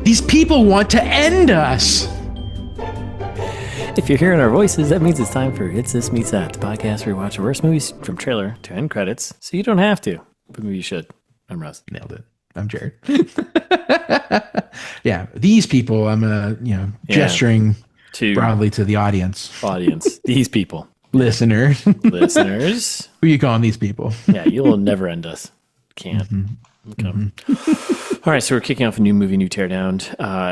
These people want to end us. If you're hearing our voices, that means it's time for It's This Meets That, the podcast where we watch the worst movies from trailer to end credits, so you don't have to, but maybe you should. I'm Russ. Nailed it. I'm Jared. Yeah, these people, I'm gesturing broadly to the audience. These people. Listeners. Who you calling these people? Yeah, you'll never end us. Can't. Okay. All right, so we're kicking off a new movie, new teardown.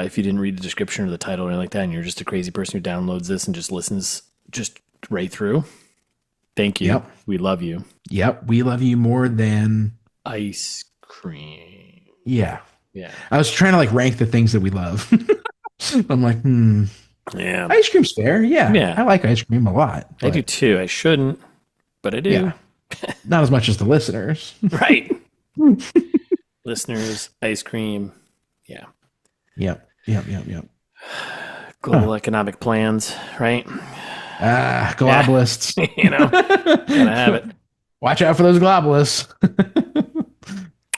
If you didn't read the description or the title or anything like that, and you're just a crazy person who downloads this and just listens just right through, thank you. Yep. We love you. Yep, we love you more than ice cream. Yeah. I was trying to rank the things that we love. I'm like, yeah, ice cream's fair. Yeah, I like ice cream a lot. I do too. I shouldn't, but I do. Yeah. Not as much as the listeners. Right. Listeners, ice cream. Yeah. Yep. Global economic plans, right? Globalists. Gotta have it. Watch out for those globalists.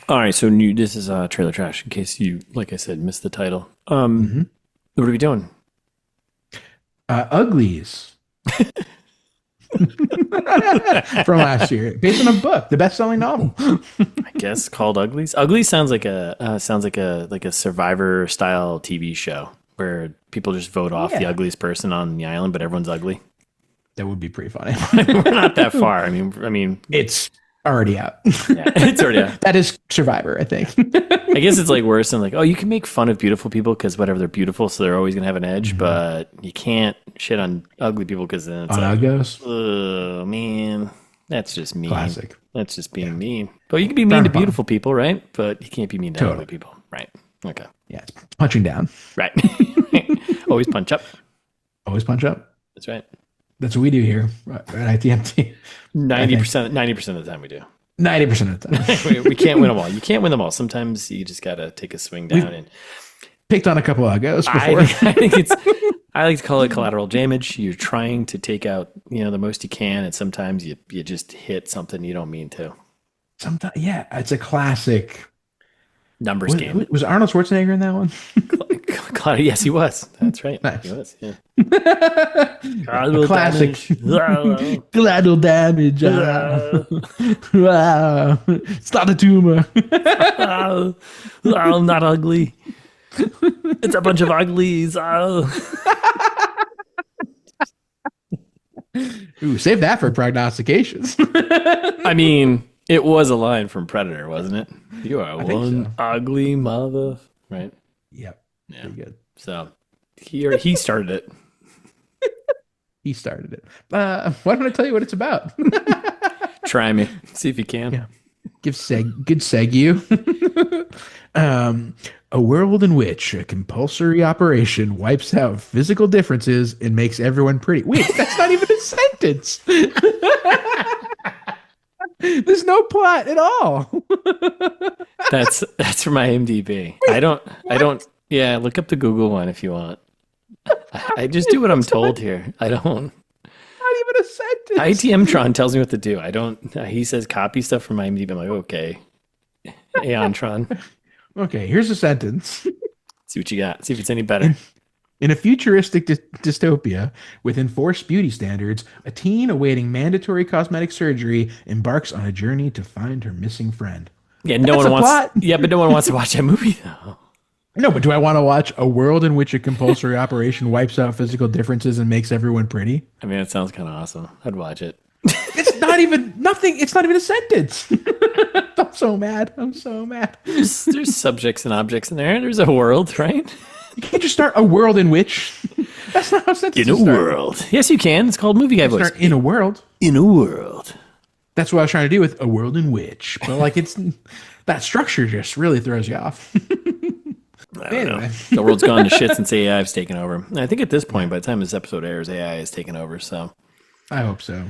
All right, so this is Trailer Trash, in case you, like I said, missed the title. What are we doing? Uglies. From last year, based on a book, the best-selling novel. I guess called Uglies. Uglies sounds like a Survivor style TV show where people just vote off the ugliest person on the island, but everyone's ugly. That would be pretty funny. We're not that far. I mean, it's already out. Yeah, it's already out. That is Survivor, I think. I guess it's worse than you can make fun of beautiful people because whatever, they're beautiful, so they're always gonna have an edge. But you can't shit on ugly people because then it's uggos. Oh man, that's just mean. Classic. That's just being mean. But you can be mean to beautiful people, right? But you can't be mean to ugly people, right? Okay. Yeah, it's punching down. Right. Always punch up. Always punch up. That's right. That's what we do here at ITMT. 90% of the time we do. 90% of the time. We can't win them all. You can't win them all. Sometimes you just got to take a swing down. And picked on a couple of uggos before. I think I like to call it collateral damage. You're trying to take out, the most you can. And sometimes you just hit something you don't mean to. Sometimes, yeah, it's a classic numbers game. Was Arnold Schwarzenegger in that one? Yes, he was. That's right. Nice. He was, yeah. Classic. Collateral damage. It's not a tumor. I'm not ugly. It's a bunch of uglies. Ooh, save that for prognostications. I mean, it was a line from Predator, wasn't it? You are one ugly mother. Right? Yep. Yeah. Pretty good. So he started it. He started it. Why don't I tell you what it's about? Try me. See if you can. Yeah. Good segue. A world in which a compulsory operation wipes out physical differences and makes everyone pretty. Wait, that's not even a sentence. There's no plot at all. That's from my IMDb. I don't. Yeah, look up the Google one if you want. I just do what I'm told here. I don't. Not even a sentence. ITM-tron tells me what to do. I don't. He says copy stuff from IMDb. I'm like, okay. Aeon-tron. Okay, here's a sentence. See what you got. See if it's any better. In a futuristic dystopia with enforced beauty standards, a teen awaiting mandatory cosmetic surgery embarks on a journey to find her missing friend. Yeah, no one wants. Yeah, but no one wants to watch that movie though. No, but do I want to watch a world in which a compulsory operation wipes out physical differences and makes everyone pretty? I mean, it sounds kind of awesome. I'd watch it. It's not even nothing. It's not even a sentence. I'm so mad. There's subjects and objects in there. There's a world, right? You can't just start a world in which. That's not how sentences start. In a world. Yes, you can. It's called Movie Guy Voice. In a world. In a world. That's what I was trying to do with a world in which. But it's that structure just really throws you off. I don't know. The world's gone to shit since AI's taken over. And I think at this point, by the time this episode airs, AI has taken over. So I hope so.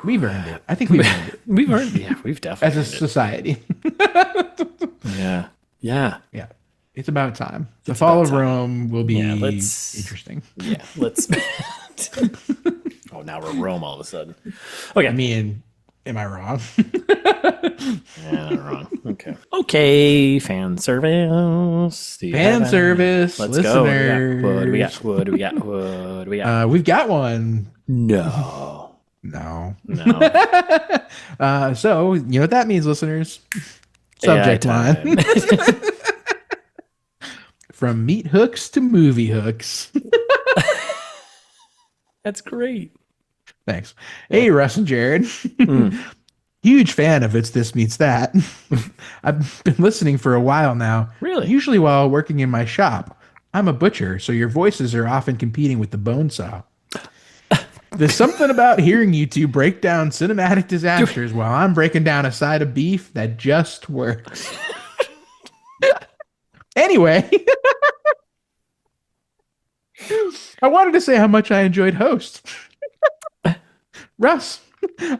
We've earned it. I think we've earned it. We've definitely as a society. Yeah. It's about time. The fall of Rome will be interesting. Yeah, let's. Oh, now we're Rome all of a sudden. Okay. I mean, Am I wrong? Yeah, wrong. Okay. Okay, fan service. Do you Fan have service, Let's go. listeners. What do we got? What do we got? What do we got? We've got one. No. No. No. So you know what that means, listeners? AI Subject line. time. From meat hooks to movie hooks. That's great. Thanks. Hey, Russ and Jared. Huge fan of It's This Meets That. I've been listening for a while now. Really? Usually while working in my shop. I'm a butcher, so your voices are often competing with the bone saw. There's something about hearing you two break down cinematic disasters while I'm breaking down a side of beef that just works. Anyway, I wanted to say how much I enjoyed Host. Russ,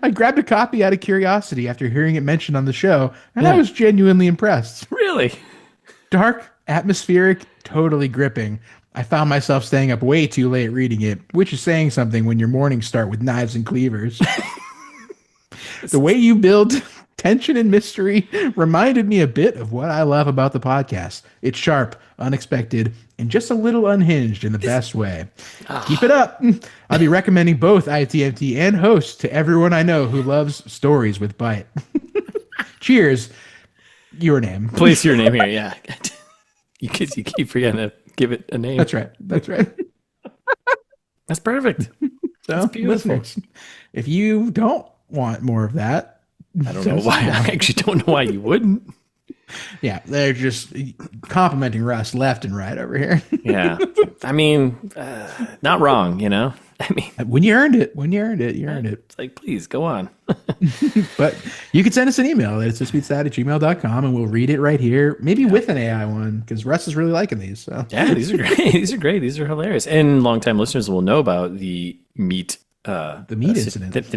I grabbed a copy out of curiosity after hearing it mentioned on the show, and I was genuinely impressed. Really? Dark, atmospheric, totally gripping. I found myself staying up way too late reading it, which is saying something when your mornings start with knives and cleavers. The way you build tension and mystery reminded me a bit of what I love about the podcast. It's sharp, unexpected, and just a little unhinged in the best way. Keep it up. I'll be recommending both ITMT and Host to everyone I know who loves stories with bite. Cheers. Your name. Place your name here, yeah. You keep forgetting to give it a name. That's right. That's right. That's perfect. So, listeners, if you don't want more of that, I don't know why. I actually don't know why you wouldn't. Yeah, they're just complimenting Russ left and right over here. Yeah. I mean, not wrong, you know? I mean, when you earned it, you earned it. It's like, please go on. But you can send us an email at itsthistmeetsthat@gmail.com and we'll read it right here, maybe with an AI one, because Russ is really liking these. So. Yeah, these are great. These are great. These are hilarious. And longtime listeners will know about the meat incident. The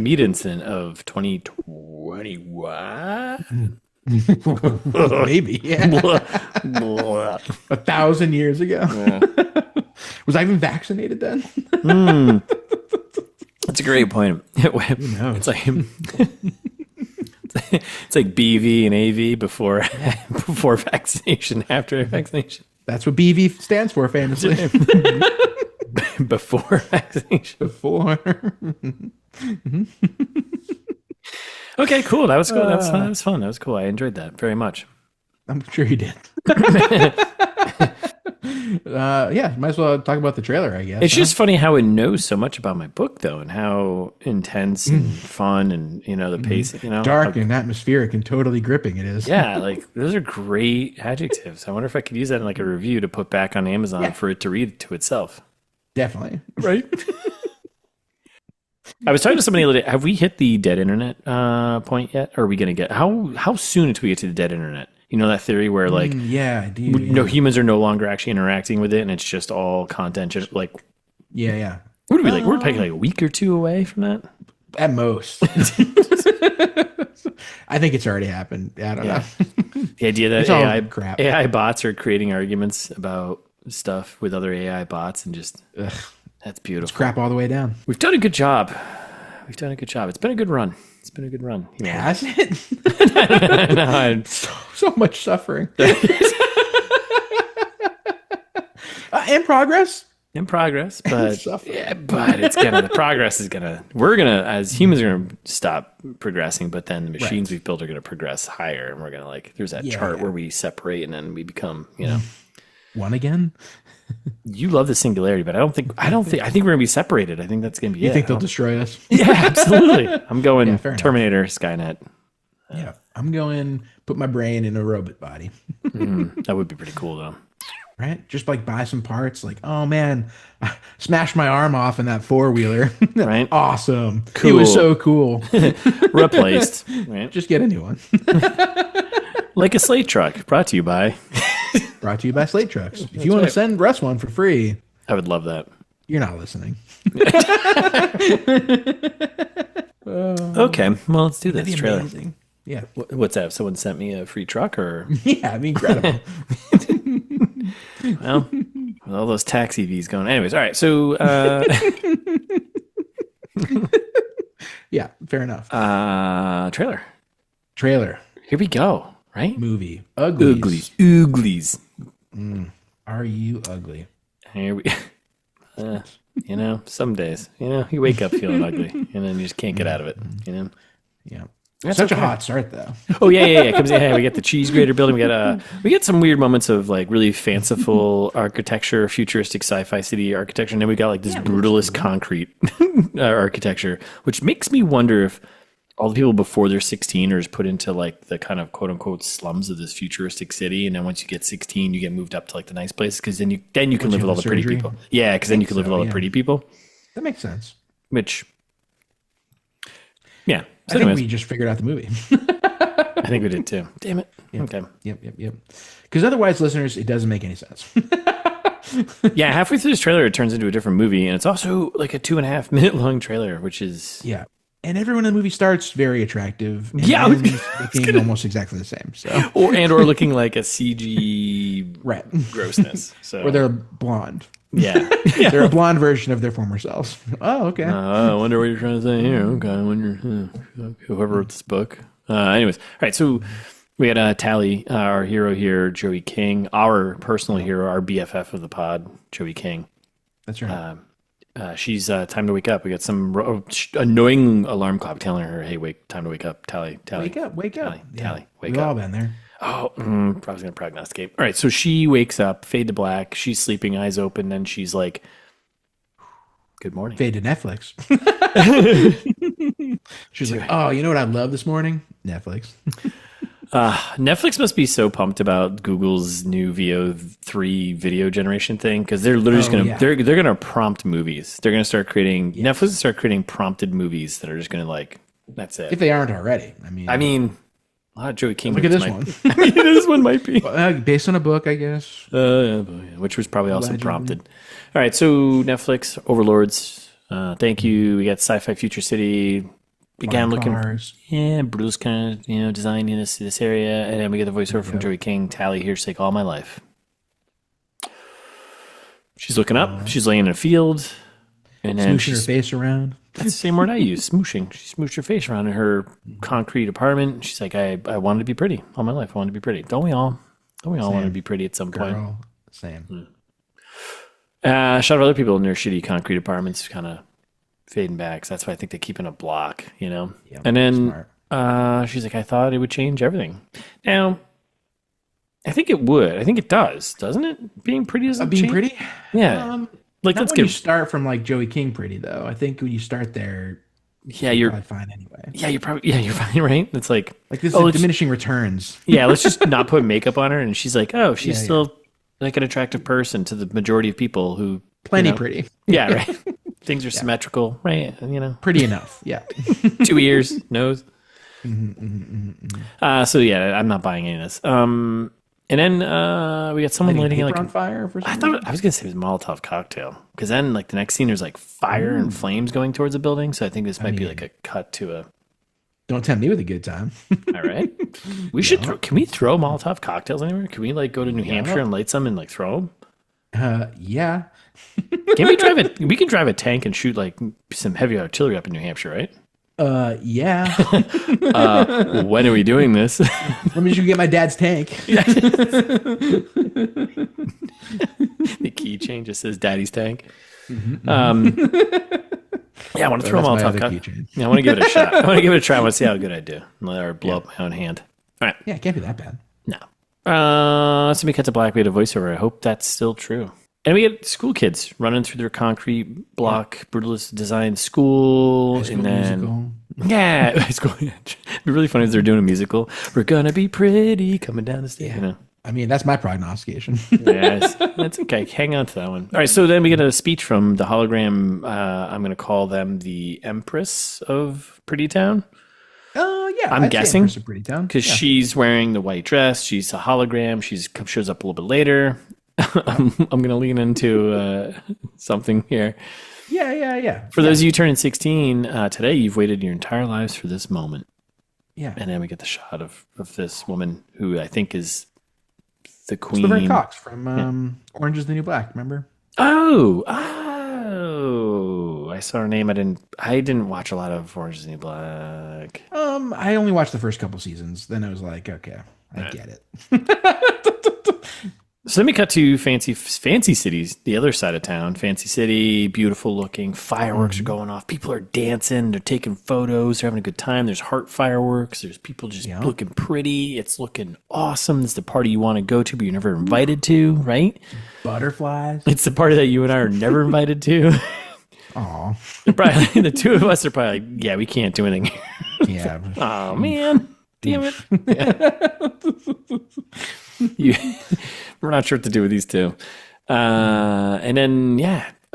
meat incident of 2021. Maybe, yeah. 1,000 years ago. Yeah. Was I even vaccinated then? That's a great point. It's like it's like BV and AV before vaccination, after vaccination. That's what BV stands for, famously. Before vaccination. Before. Okay, cool. That was cool. That was fun. That was cool. I enjoyed that very much. I'm sure you did. Yeah, might as well talk about the trailer, I guess. It's just funny how it knows so much about my book, though, and how intense and fun, and the pace, dark and atmospheric and totally gripping it is. Yeah, like those are great adjectives. I wonder if I could use that in like a review to put back on Amazon for it to read to itself. Definitely. Right. I was talking to somebody the other day. Have we hit the dead internet point yet? Or are we going to get how soon until we get to the dead internet? You know that theory where like humans are no longer actually interacting with it, and it's just all content. Just like yeah. What are we like? We're probably like a week or two away from that. At most. I think it's already happened. I don't know. The idea that crap. AI bots are creating arguments about stuff with other AI bots, and just that's beautiful. It's crap all the way down. We've done a good job. It's been a good run. It's been a good run. Has it? No, so much suffering. In progress. In progress, but the progress is we're gonna, as humans, are gonna stop progressing, but then the machines we've built are gonna progress higher, and we're gonna there's that chart where we separate and then we become, one again. You love the singularity, but I think we're gonna be separated. I think that's gonna be You think they'll destroy us? Yeah, absolutely. I'm going Terminator, Skynet. Yeah, I'm going put my brain in a robot body. That would be pretty cool, though. Right? Just buy some parts. Like, oh man, I smashed my arm off in that 4-wheeler. Right? Awesome. Cool. It was so cool. Replaced. Right? Just get a new one. Like a slate truck. Brought to you by Slate Trucks. If you want to send Russ one for free, I would love that. You're not listening. Okay, well, let's do this trailer. Amazing. Yeah. What's that? If someone sent me a free truck, or yeah, it'd be incredible. Well, with all those taxi V's going. Anyways, all right. So, yeah, Fair enough. Trailer. Here we go. Right? Movie. Uglies. Uglies. Are you ugly? Here we. Some days, you wake up feeling ugly, and then you just can't get out of it. Yeah. That's Such okay. a hot start, though. Oh yeah. Comes in. Hey, we get the cheese grater building. We get some weird moments of like really fanciful architecture, futuristic sci-fi city architecture, and then we got like this brutalist concrete architecture, which makes me wonder if all the people before they're 16 are just put into like the kind of quote unquote slums of this futuristic city, and then once you get 16, you get moved up to like the nice places because then you can live with all the pretty people. Yeah, because then you can live with all the pretty people. That makes sense. Which, yeah. So I think we just figured out the movie. I think we did too. Damn it. Yep. Okay. Yep. Because otherwise, listeners, it doesn't make any sense. Yeah, halfway through this trailer, it turns into a different movie, and it's also like a 2.5 minute long trailer, which is And everyone in the movie starts very attractive. And looking almost exactly the same. So or looking like a CG grossness. So or they're blonde. Yeah. They're a blonde version of their former selves. Oh, okay. I wonder what you're trying to say here. Okay, I wonder whoever wrote this book. Anyways, all right. So we got Tally, our hero here, Joey King, our personal hero, our BFF of the pod, Joey King. That's right. She's time to wake up. We got some annoying alarm clock telling her, "Hey, time to wake up, Tally. Wake up. Tally, wake We've up." all been there. Oh, I was going to prognosticate. All right, so she wakes up, fade to black. She's sleeping, eyes open. Then she's like, "Good morning." Fade to Netflix. She's like, "Oh, you know what I love this morning? Netflix." Netflix must be so pumped about Google's new VO3 video generation thing because they're literally just gonna they're gonna prompt movies. They're gonna start creating Netflix will start creating prompted movies that are just gonna like that's it. If they aren't already, I mean. A lot of Joey King. Look at this one. This one might be based on a book, I guess. Which was probably also prompted. All right, so Netflix overlords. Thank you. We got Sci-Fi Future City. Again, looking Bruce kind of design in this area, and then we get the voiceover from Joey King. Tally here, sake all my life. She's looking up. She's laying in a field, and then smooshing her face around. That's the same word I use, smooshing. She smooshed her face around in her concrete apartment. She's like, I wanted to be pretty all my life. I wanted to be pretty. Don't we all? Don't we all want to be pretty at some point? Same. Shot of other people in their shitty concrete apartments kind of fading back. So that's why I think they keep in a block, Yep, and then she's like, I thought it would change everything. Now, I think it would. I think it does, doesn't it? Being pretty doesn't being change? pretty? Yeah. Like let's you start from like Joey King pretty though. I think when you start there, you're probably fine anyway. Yeah, you're fine, right? It's like this is diminishing returns. Yeah, let's just not put makeup on her, and she's like, oh, she's still like an attractive person to the majority of people who plenty pretty. Yeah, right. Things are symmetrical, right? Pretty enough. Yeah. 2 ears, nose. So yeah, I'm not buying any of this. And then we got someone lighting like on fire. For I was gonna say it was a Molotov cocktail because then like the next scene there's like fire and flames going towards a building. So I think this might be like a cut to a. Don't tempt me with a good time. All right, we should. Can we throw Molotov cocktails anywhere? Can we like go to New Hampshire and light some and like throw them? Yeah. Can we drive it? We can drive a tank and shoot like some heavy artillery up in New Hampshire, right? Yeah. When are we doing this? Let me just get my dad's tank. The keychain just says "Daddy's tank." Yeah, I want to throw them all top cut. Yeah, I want to give it a shot. I want to give it a try. I want to see how good I do. Or blow up my own hand. All right. Yeah, it can't be that bad. No. So we cut to black. We had a voiceover. I hope that's still true. And we get school kids running through their concrete block, brutalist designed school. And then, musical. Yeah, it's cool. It'd be really funny if they're doing a musical. We're gonna be pretty coming down the stage. Yeah. I mean, that's my prognostication. Yes, that's okay. Hang on to that one. All right, so then we get a speech from the hologram. I'm going to call them the Empress of Pretty Town. Yeah, I'm guessing Pretty Town because she's wearing the white dress. She's a hologram. She shows up a little bit later. I'm going to lean into something here. Yeah. For those of you turning 16 today, you've waited your entire lives for this moment. Yeah, and then we get the shot of this woman who I think is the queen. Laverne Cox from Orange is the New Black. Remember? Oh, I saw her name. I didn't watch a lot of Orange is the New Black. I only watched the first couple seasons. Then I was like, okay, I get it. So let me cut to fancy cities, the other side of town. Fancy city, beautiful looking. Fireworks are going off. People are dancing. They're taking photos. They're having a good time. There's heart fireworks. There's people just looking pretty. It's looking awesome. It's the party you want to go to, but you're never invited to, right? Butterflies. It's the party that you and I are never invited to. Aw. Probably the two of us are probably like, yeah, we can't do anything. Yeah. Oh, man. Damn it. We're not sure what to do with these two. And then,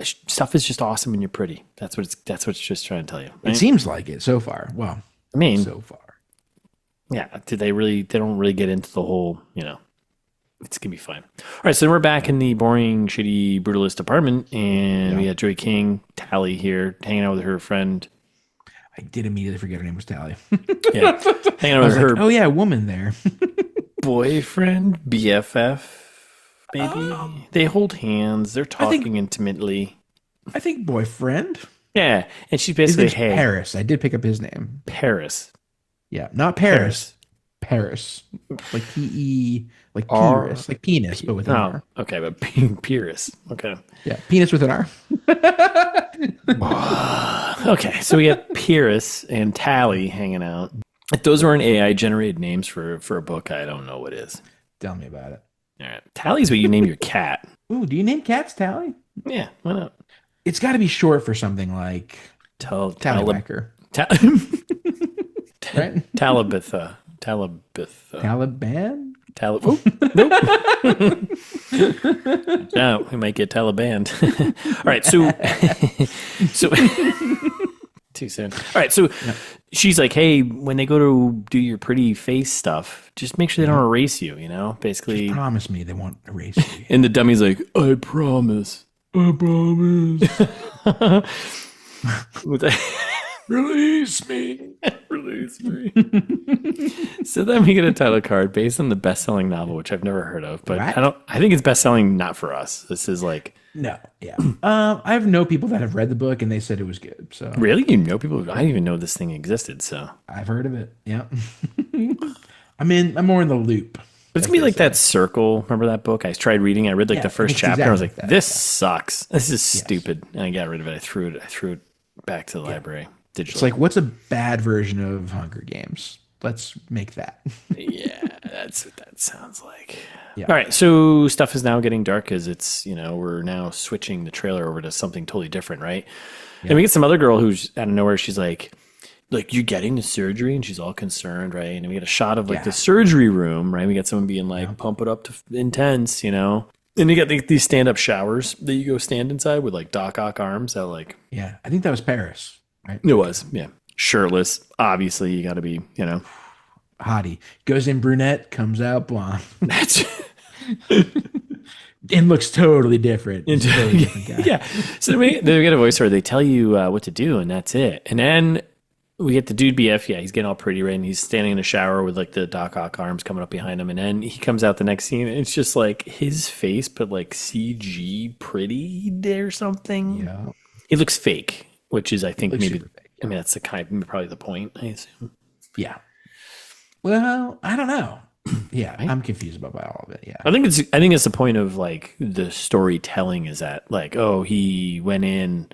stuff is just awesome when you're pretty. That's what it's just trying to tell you. Right? It seems like it so far. Well, I mean, so far. Yeah. They don't really get into the whole, it's going to be fine. All right. So then we're back in the boring, shitty, brutalist apartment. And we got Joey King, Tally here, hanging out with her friend. I did immediately forget her name was Tally. Yeah. Hanging out with her. Like, oh, yeah, a woman there. Boyfriend, BFF, maybe. They hold hands. They're talking intimately. I think boyfriend. Yeah. And she's basically, hey. Paris. I did pick up his name. Paris. Yeah. Not Paris. Paris. Like P-E, like Pyrrhus. Like penis, but with an R. Okay, but Pyrrhus. Okay. Yeah. Penis with an R. Okay. So we have Pyrrhus and Tally hanging out. If those weren't AI generated names for a book, I don't know what is. Tell me about it. All right. Tally's what you name your cat. Ooh, do you name cats Tally? Yeah, why not? It's got to be short for something like Tallywhacker. Right? Talibitha. Taliban? Nope. No, we might get Taliban. All right, so too soon. All right, so she's like, hey, when they go to do your pretty face stuff, just make sure they don't erase you, basically. Just promise me they won't erase you. And the dummy's like, I promise. Release me. Release me. So then we get a title card based on the best-selling novel, which I've never heard of, but I think it's best-selling not for us. This is like no, yeah. I know people that have read the book and they said it was good. So really, you know people? I didn't even know this thing existed. So I've heard of it. Yeah. I'm more in the loop. But it's gonna be like that Circle. Remember that book? I tried reading. I read like the first chapter. I was like, "This sucks. This is stupid," and I got rid of it. I threw it back to the library digitally. It's like, what's a bad version of Hunger Games? Let's make that. Yeah, that's what that sounds like. Yeah. All right, so stuff is now getting dark as it's, we're now switching the trailer over to something totally different, right? Yeah. And we get some other girl who's out of nowhere. She's like, you're getting the surgery? And she's all concerned, right? And we get a shot of like the surgery room, right? We got someone being like, pump it up to intense, And you get these stand-up showers that you go stand inside with like Doc Ock arms that like... Yeah, I think that was Paris, right? It was, yeah. Shirtless. Obviously, you got to be, Hottie. Goes in brunette, comes out blonde. That's... and looks totally different. Totally different guy. Yeah. So they get a voiceover. They tell you what to do, and that's it. And then we get the dude BF. Yeah, he's getting all pretty, right? And he's standing in the shower with like the Doc Ock arms coming up behind him. And then he comes out the next scene, and it's just like his face, but like CG pretty or something. Yeah. He looks fake, which is, I think, maybe... I mean, that's probably the point, I assume. Yeah. Well, I don't know. Yeah, right? I'm confused about all of it. Yeah. I think it's the point of like the storytelling is that like, oh, he went in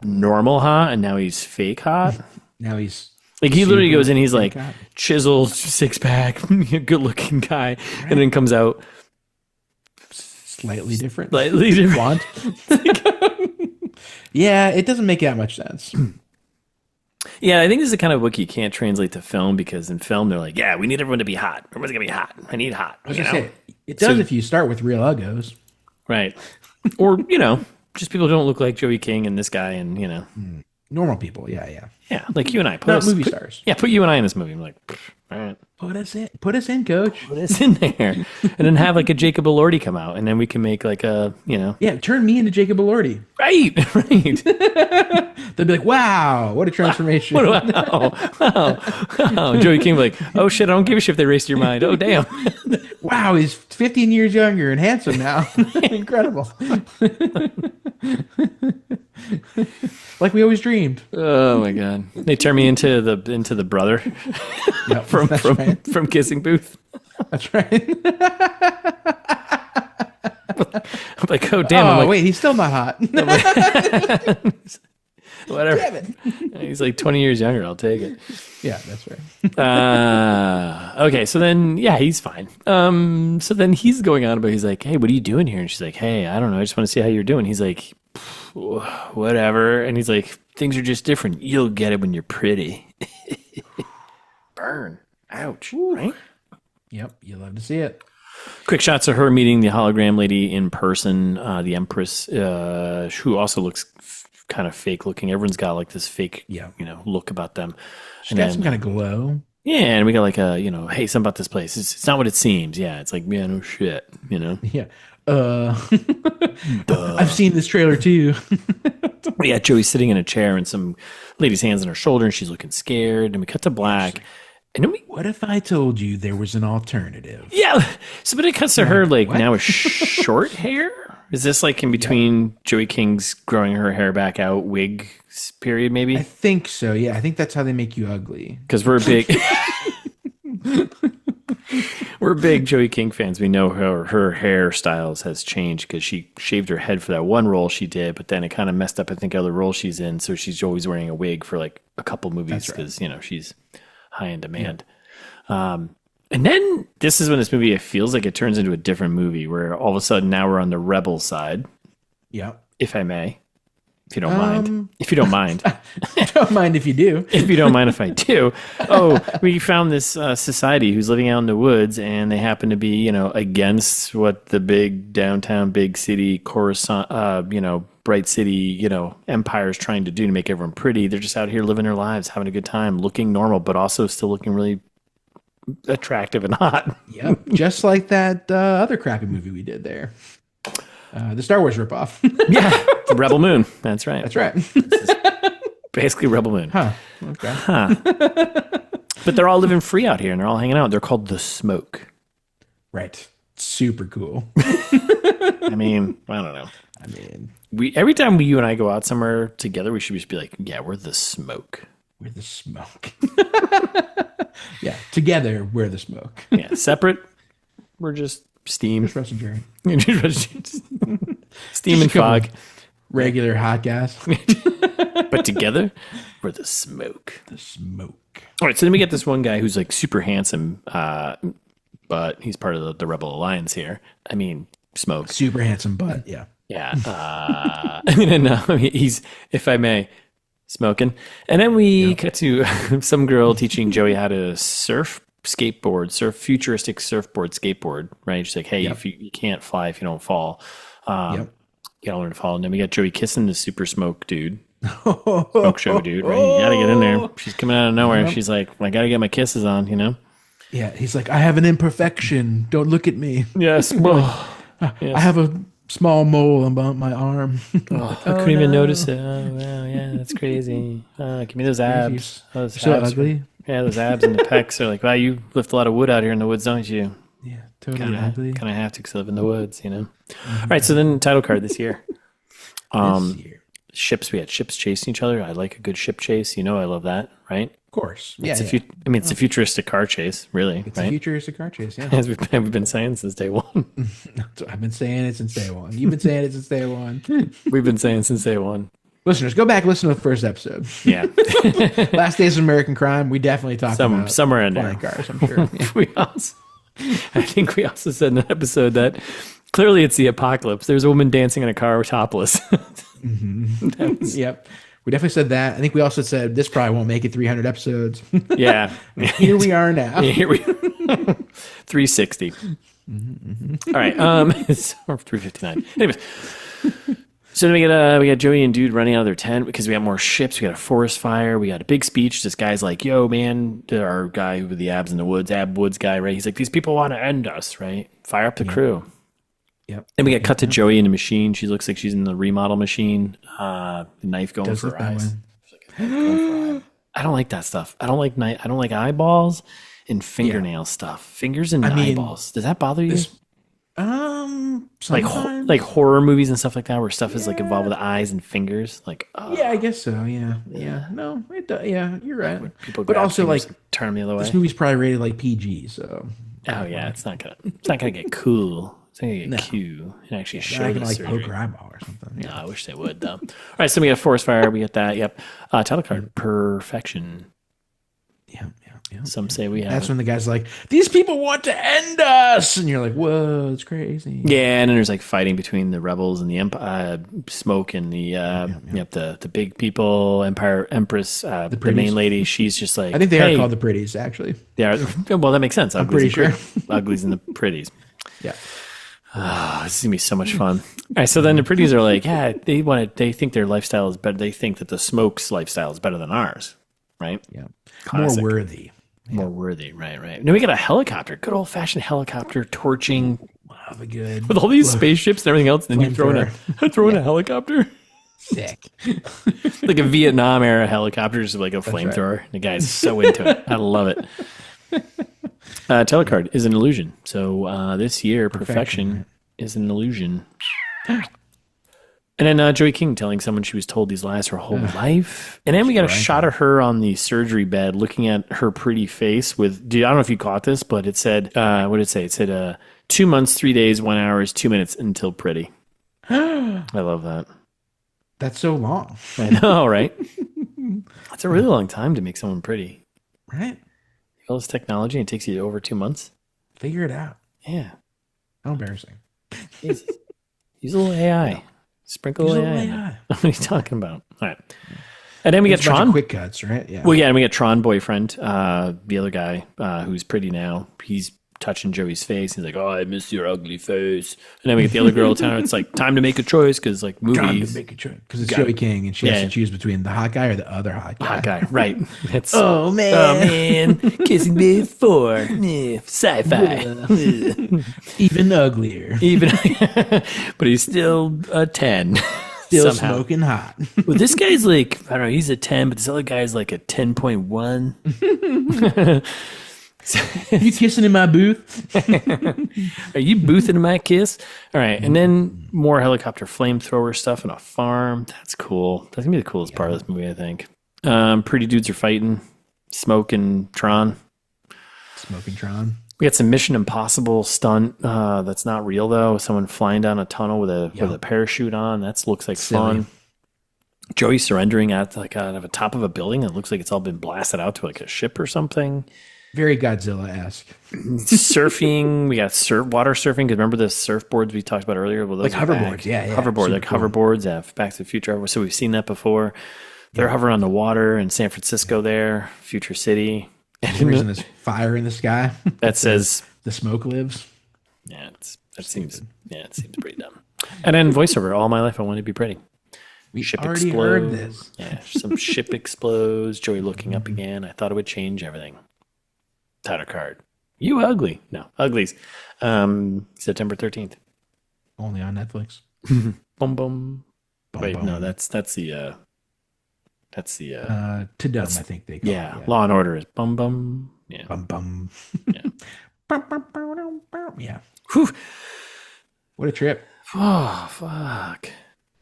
normal hot and now he's fake hot. Now he's like, he literally goes in, he's like hot. Chiseled, six pack, good looking guy, right. And then comes out slightly different. Slightly different. Yeah, it doesn't make that much sense. Yeah, I think this is the kind of book you can't translate to film because in film they're like, yeah, we need everyone to be hot. Everyone's gonna be hot. I need hot. I was gonna say, it does if you start with real uggos, right? Or just people who don't look like Joey King and this guy, and normal people. Yeah. Like you and I. Movie stars. Yeah, put you and I in this movie. I'm like, all right. Put us in, coach. Put us in there. And then have like a Jacob Elordi come out, and then we can make like a, Yeah, turn me into Jacob Elordi. Right. They'll be like, wow, what a transformation. Wow. Joey King be like, oh shit, I don't give a shit if they erased your mind. Oh, damn. Wow, he's 15 years younger and handsome now. Incredible. Like we always dreamed. Oh my god! They turned me into the brother Yep, from Kissing Booth. That's right. I'm like, oh damn! I'm like, wait, he's still not hot. whatever. Damn it. He's like 20 years younger. I'll take it. Yeah, that's right. Okay, so then he's fine. So then he's going on about, he's like, hey, what are you doing here? And she's like, hey, I don't know, I just want to see how you're doing. He's like, whatever. And he's like, things are just different. You'll get it when you're pretty. Burn. Ouch. Ooh. Right? Yep, you love to see it. Quick shots of her meeting the hologram lady in person, the Empress, who also looks kind of fake looking. Everyone's got like this fake, look about them. She's got some kind of glow. Yeah, and we got like a, hey, something about this place. It's not what it seems. Yeah, it's like, no shit, Yeah. I've seen this trailer too. Yeah, Joey's sitting in a chair and some lady's hands on her shoulder and she's looking scared. And we cut to black. And then what if I told you there was an alternative? Yeah. So, but it cuts to her like now with short hair. Is this like in between Joey King's growing her hair back out wig period, maybe? I think so. Yeah, I think that's how they make you ugly. Because we're big Joey King fans. We know her hairstyles has changed because she shaved her head for that one role she did, but then it kind of messed up, I think, other roles she's in. So she's always wearing a wig for like a couple movies because, she's high in demand. Yeah. And then this is when this movie, it feels like it turns into a different movie where all of a sudden now we're on the rebel side. Yeah. If I may. If you don't mind. If you don't mind. I don't mind if you do. If you don't mind if I do. Oh, we found this society who's living out in the woods, and they happen to be, against what the big downtown, big city, Coruscant, bright city, empire is trying to do to make everyone pretty. They're just out here living their lives, having a good time, looking normal, but also still looking really attractive and hot. Yep. Just like that other crappy movie we did there. The Star Wars ripoff. Yeah. Rebel Moon. That's right. That's right. Basically Rebel Moon. Huh. Okay. Huh. But they're all living free out here and they're all hanging out. They're called The Smoke. Right. Super cool. I mean, I don't know. Every time you and I go out somewhere together, we should just be like, yeah, we're The Smoke. We're The Smoke. Yeah. Together, we're The Smoke. Yeah. Separate, we're just steam. Just Russ and Jared. Steam and fog. Regular hot gas. But together, we're The Smoke. The Smoke. All right, so then we get this one guy who's like super handsome, but he's part of the Rebel Alliance here. I mean, Smoke. Super handsome butt, yeah. Yeah. He's, if I may, smoking. And then we cut to some girl teaching Joey how to surf futuristic surfboard skateboard, right? She's like, hey, if you can't fly if you don't fall. You gotta learn to fall. And then we got Joey kissing the super smoke dude. Smoke show dude, right? You gotta get in there. She's coming out of nowhere. She's like, I gotta get my kisses on, Yeah, he's like, I have an imperfection. Don't look at me. Yes. I have a small mole about my arm. I couldn't even notice it. Oh, wow, yeah, that's crazy. Give me those abs. Those so abs ugly. Those abs and the pecs are like, wow, you lift a lot of wood out here in the woods, don't you? Yeah, totally ugly. Kind of have to because I live in the woods, All right, so then title card this year. Ships. We had ships chasing each other. I like a good ship chase. I love that, right? Of course. It's a futuristic car chase, really. It's a futuristic car chase, yeah. As we've been saying since day one. I've been saying it since day one. You've been saying it since day one. We've been saying since day one. Listeners, go back and listen to the first episode. Yeah. Last Days of American Crime. We definitely talked about somewhere in there. Cars, I'm sure. Yeah. I think we also said in an episode that clearly it's the apocalypse. There's a woman dancing in a car topless. Yep. We definitely said that. I think we also said this probably won't make it 300 episodes. Yeah. Here we are now. Here we 360. All right. It's 359. Anyways. So then we got Joey and Dude running out of their tent because we got more ships. We got a forest fire. We got a big speech. This guy's like, yo, man, our guy with the abs in the woods, Ab Woods guy, right? He's like, these people want to end us, right? Fire up the crew. Yep. And we get cut to Joey in the machine. She looks like she's in the remodel machine. The knife going for her eyes. I don't like that stuff. I don't like I don't like eyeballs and fingernail stuff. Fingers and eyeballs. Does that bother you? Sometimes. Like horror movies and stuff like that, where stuff is like involved with eyes and fingers. Like, Yeah, I guess so. Yeah. No, it does. Yeah, you're right. when people But grab also, fingers like, and turn them the other way. this movie's probably rated like PG, so Oh yeah, it's not gonna get cool. It's not gonna get No. cute and actually I show can the like surgery. poke her eyeball or something. No, Yeah. I wish they would though. All right, so we got Forest Fire. We get that. Yep. Title card Perfection. Yeah. Some say we have. That's it. when the guy's like, "These people want to end us," and you're like, "Whoa, it's crazy." Yeah, and then there's like fighting between the rebels and the Smoke and the yep the big people Empire Empress the pretties. main lady. She's just like I think they hey, are called the pretties, actually. they are. Well, that makes sense. pretty sure. Uglies and the pretties. Yeah. This is gonna be so much fun. All right, so then the pretties are like, yeah, they think their lifestyle is better. They think that the Smoke's lifestyle is better than ours, right? Yeah. Classic. More worthy. More worthy, right. Now we got a helicopter, good old fashioned helicopter torching Love a good. with all these spaceships and everything else. And then you throw in a helicopter, Sick. like a Vietnam era helicopter, just like a flamethrower. The guy's so into it. I love it. Telecard is an illusion. So this year, perfection is an illusion. And then Joey King telling someone she was told these lies her whole life. And then we got a shot of her on the surgery bed looking at her pretty face with, I don't know if you caught this, but it said, what did it say? It said 2 months, 3 days, 1 hour, 2 minutes until pretty. I love that. That's so long. I know, right? That's a really long time to make someone pretty. Right? All this technology and it takes you over 2 months. Figure it out. Yeah. How embarrassing. Jesus. Use a little AI. Sprinkle Use a AI. little AI. What are you talking about? All right. And then we got There's a bunch of Tron. quick cuts, right? Yeah. Well, yeah, and we got Tron boyfriend, the other guy who's pretty now. He's touching Joey's face. He's like, "Oh, I miss your ugly face." And then we get the other girl telling her it's like time to make a choice because like Time to movies, make a choice because it's Joey King, and she has Yeah. to choose between the hot guy or the other hot guy. hot guy, right? It's Oh man. oh man, kissing before sci-fi, Even uglier. even, but he's still a 10. Still somehow. smoking hot. Well, this guy's like, I don't know, he's a 10, but this other guy's like a 10.1. You kissing in my booth? Are you boothing my kiss? All right. And then more helicopter flamethrower stuff in a farm. That's cool. That's going to be the coolest part of this movie, I think. Pretty dudes are fighting. Smoke and Tron. Smoking Tron. We got some Mission Impossible stunt that's not real, though. Someone flying down a tunnel with a parachute on. That looks like Silly. fun. Joey surrendering at like out of the top of a building. It looks like it's all been blasted out to like a ship or something. Very Godzilla-esque. Surfing, we got water surfing. Because remember the surfboards we talked about earlier? Well, those Like are back. hoverboards, yeah. Hoverboard, Super like cool. hoverboards. Yeah, Back to the Future. So we've seen that before. They're hovering on the water in San Francisco. There, Future City. For some reason, there's fire in the sky. That says, the smoke lives. yeah, it seems pretty dumb. And then voiceover. All my life, I wanted to be pretty. We Ship already explodes. heard this. Yeah, some ship explodes. Joey looking up again. I thought it would change everything. Title card. You ugly. No, Uglies. September 13th. Only on Netflix. Boom, boom. Bum, Wait, bum. no, that's the To dumb, I think they call yeah, it. Law and Order is bum bum. Yeah. Bum bum. Yeah. Bum, bum, bum, bum, bum. Yeah. Whew. What a trip. Oh, fuck.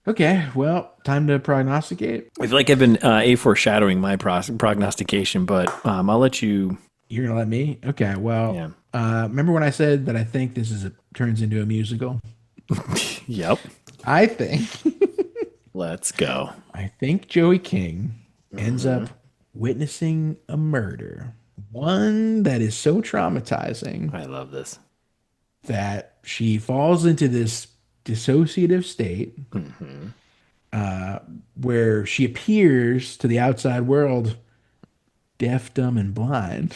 Okay, well, time to prognosticate. I feel like I've been foreshadowing my prognostication, but I'll let you. You're gonna let me? Okay, well, Yeah. remember when I said that I think this turns into a musical? Yep. I think Let's go. Joey King ends up witnessing a murder, one that is so traumatizing I love this. that she falls into this dissociative state where she appears to the outside world deaf, dumb, and blind.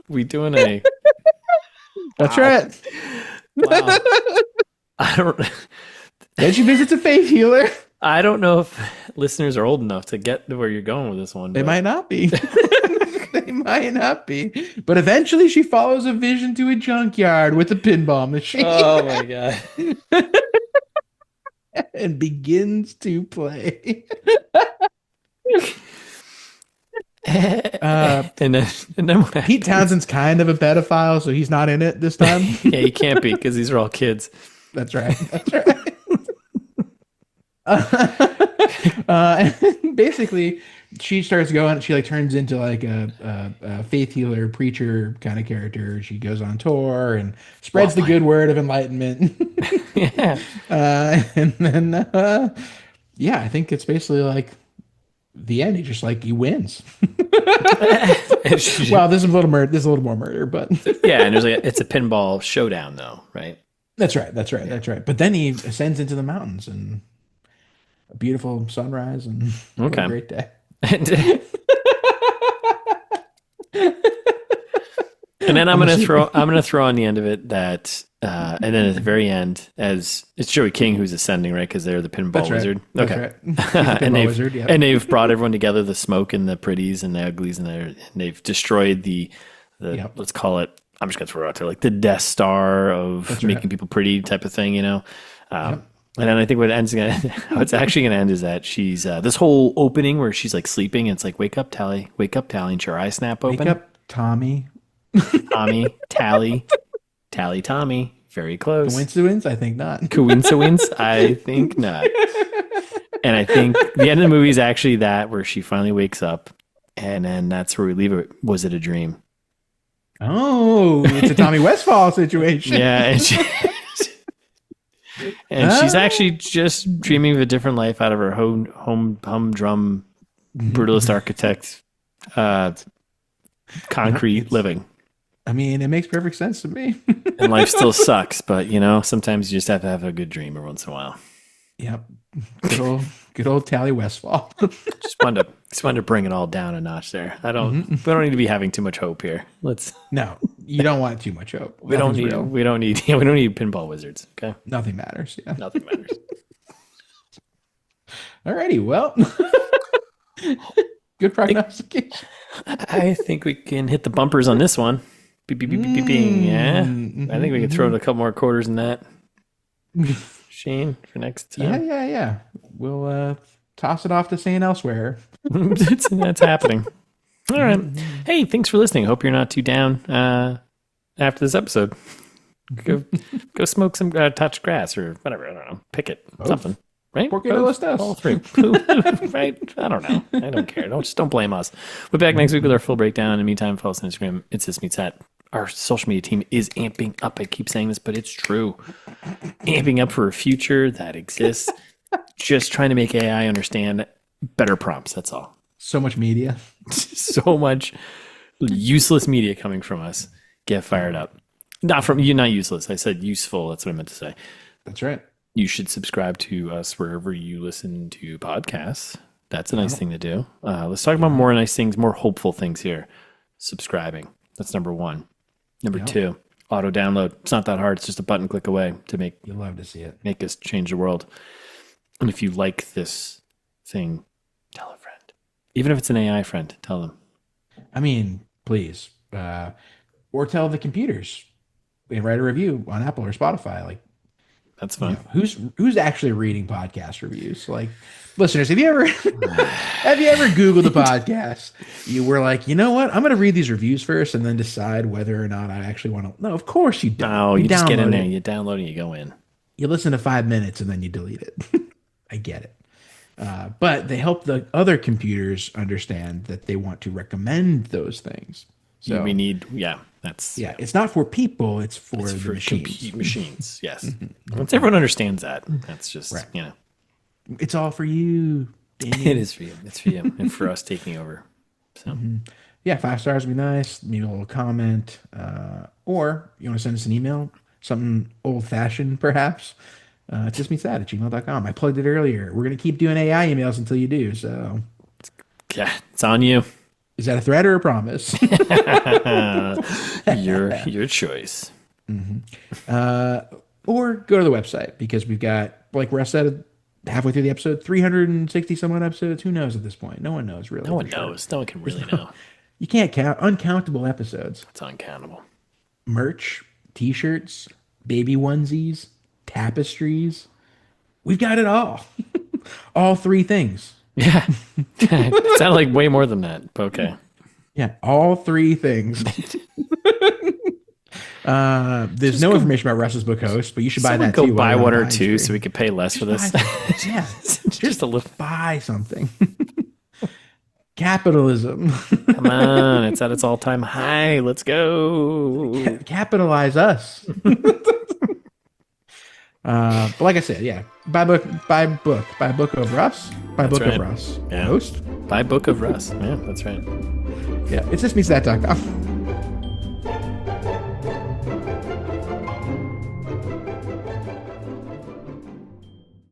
We doing a. That's right. Wow. I don't. Then she visits a faith healer. I don't know if listeners are old enough to get to where you're going with this one. They but- might not be. They might not be. But eventually she follows a vision to a junkyard with a pinball machine Oh my god. and begins to play. and then what Pete Townsend's kind of a pedophile, so he's not in it this time. Yeah, he can't be because these are all kids. That's right. That's right. Basically, she starts going. She like turns into like a faith healer, preacher kind of character. She goes on tour and spreads the good word of enlightenment. Yeah. And then, yeah, I think it's basically like the end. He wins. Well, there's a little murder. There's a little more murder, but Yeah, and it's a pinball showdown though, right? that's right. That's right. That's right. But then he ascends into the mountains and a beautiful sunrise and what a great day. And then I'm gonna throw on the end of it that and then at the very end, as it's Joey King who's ascending, right? Because they're the pinball wizard. That's Okay. right. The and pinball wizard, yeah. they've brought everyone together, the smoke and the pretties and the uglies, and they've destroyed the let's call it, I'm just gonna throw it out there, like the Death Star of making people pretty type of thing, you know. And then I think how it's actually going to end is that she's this whole opening where she's like sleeping and it's like, wake up, Tally, and her eyes snap open. Wake up, Tommy. Tommy, Tally, Tommy. Very close. Coincidence? I think not. Coincidence? I think not. And I think the end of the movie is actually that where she finally wakes up, and then that's where we leave it. Was it a dream? Oh, it's a Tommy Westfall situation. Yeah. And she's actually just dreaming of a different life out of her humdrum brutalist architect concrete living. I mean, it makes perfect sense to me. And life still sucks, but you know, sometimes you just have to have a good dream every once in a while. Yep. Good old Tally Westfall. just wanted to bring it all down a notch there. We don't need to be having too much hope here. No, you don't want too much hope. We don't need pinball wizards. Okay. Nothing matters. Yeah. Nothing matters. Alrighty. Well, good prognostication. I think we can hit the bumpers on this one. Beep, beep, beep, beep, beep. Yeah. I think we can throw in a couple more quarters in that. Shane, for next time. Yeah. We'll toss it off to St. Elsewhere. That's happening. All right. Hey, thanks for listening. Hope you're not too down after this episode. Go smoke some touch grass or whatever. I don't know. Pick it. Something. Right? Porque no estás? All three. Right? I don't know. I don't care. Don't blame us. We'll be back next week with our full breakdown. In the meantime, follow us on Instagram. It's This Meets That. Our social media team is amping up. I keep saying this, but it's true. Amping up for a future that exists. Just trying to make AI understand better prompts. That's all. So much media. So much useless media coming from us. Get fired up. Not useless. I said useful. That's what I meant to say. That's right. You should subscribe to us wherever you listen to podcasts. That's a nice thing to do. Let's talk about more nice things, more hopeful things here. Subscribing. That's number one. Number two, auto download. It's not that hard. It's just a button click away to make. You'll love to see it. Make us change the world. And if you like this thing, tell a friend. Even if it's an AI friend, tell them. I mean, please. Or tell the computers. And write a review on Apple or Spotify. Like, that's fun. You know, who's actually reading podcast reviews? Like, listeners, have you ever Googled the podcast? You were like, you know what? I'm going to read these reviews first and then decide whether or not I actually want to. No, of course you don't. No, you just get in there, you download it, you go in. You listen to 5 minutes and then you delete it. I get it. But they help the other computers understand that they want to recommend those things. So we need, it's not for people, it's for the machines. Machines, yes. Once everyone understands that, that's just, you know. It's all for you, Damien. It is for you. It's for you and for us taking over. So, yeah, 5 stars would be nice. Maybe a little comment. Or you want to send us an email, something old-fashioned perhaps. Just meets that at gmail.com. I plugged it earlier. We're going to keep doing AI emails until you do. So, yeah, it's on you. Is that a threat or a promise? Your choice. Or go to the website because we've got, like Russ said, halfway through the episode, 360 some odd episodes. Who knows at this point? No one knows really. No one knows. No one can really know. You can't count. Uncountable episodes. It's uncountable. Merch, t-shirts, baby onesies, tapestries. We've got it all. All 3 things. Yeah. It sounded like way more than that. But okay. Yeah, all three things. There's no information about Russ's book host, but you should buy Someone that go too. buy while one you're or on two Vine so we could pay less for this. Yeah, Just a little. buy something. Capitalism. Come on, it's at its all-time high. Let's go. Capitalize us. But like I said, yeah, buy book of Russ, buy That's book right. of Russ. Yeah. Host. Buy book of Russ. Yeah, that's right. Yeah, it's just me that.com.